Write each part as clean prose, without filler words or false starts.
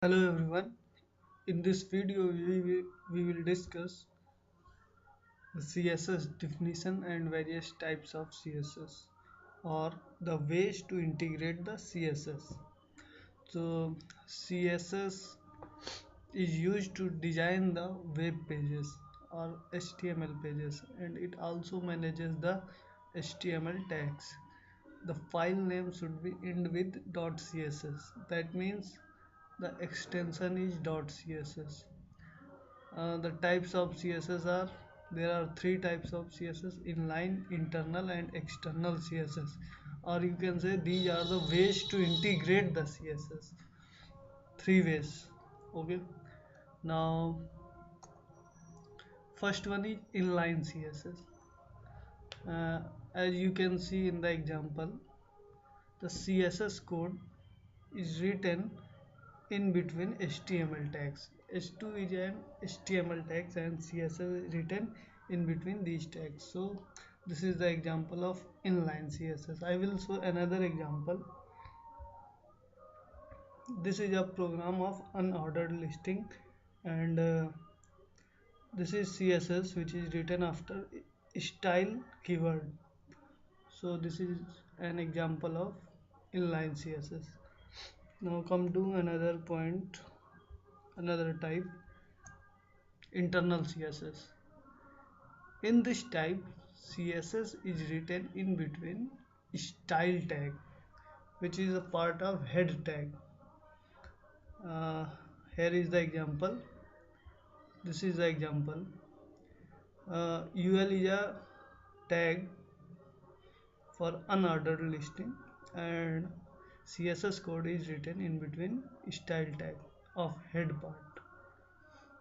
Hello everyone. In this video, we will discuss the CSS definition and various types of CSS or the ways to integrate the CSS. So, CSS is used to design the web pages or HTML pages, and it also manages the HTML tags. The file name should be end with .css. That means the extension is .css. The types of CSS are there are three types of CSS: inline, internal, and external CSS. Or you can say these are the ways to integrate the CSS. Three ways. Okay. Now, first one is inline CSS. As you can see in the example, the CSS code is written in between HTML tags. H2 is an HTML tags and CSS is written in between these tags. So this is the example of inline CSS. I will show another example. This is a program of unordered listing, and this is CSS which is written after style keyword. So this is an example of inline CSS. Now come to another point, another type, internal CSS. In this type, CSS is written in between style tag, which is a part of head tag. Uh, Here is the example. This is the example. UL is a tag for unordered listing, and CSS code is written in between style tag of head part.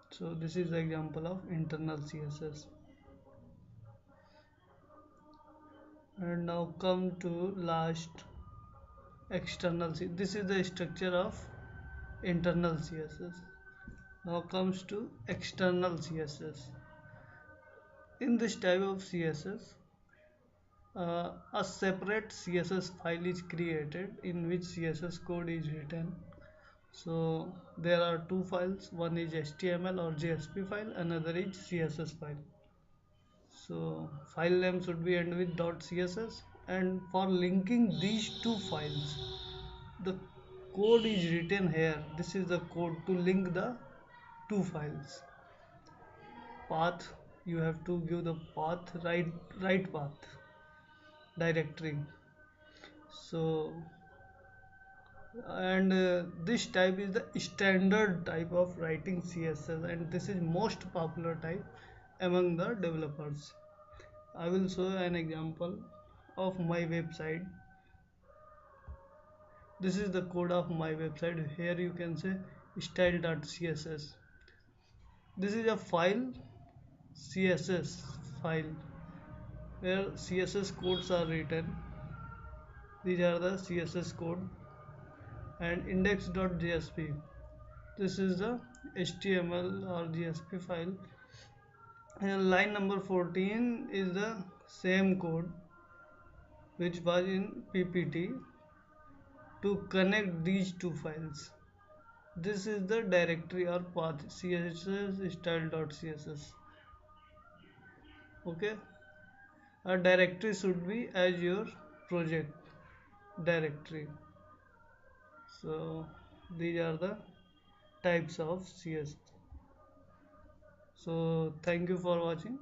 So this is the example of internal CSS. And now come to last, external CSS. This is the structure of internal CSS. Now comes to external CSS. In this type of CSS, a separate CSS file is created in which CSS code is written. So there are two files, one is HTML or JSP file, another is CSS file. So file name should be end with .css, and for linking these two files, the code is written here. This is the code to link the two files. Path, you have to give the path, right path, directory. So, and this type is the standard type of writing CSS, and this is most popular type among the developers. I will show an example of my website. This is the code of my website. Here you can say style.css. This is a file, CSS file, where CSS codes are written. These are the CSS code, and index.jsp. This is the HTML or JSP file, and line number 14 is the same code which was in PPT to connect these two files. This is the directory or path, CSS style.css. Okay, a directory should be as your project directory. So these are the types of CSS. So thank you for watching.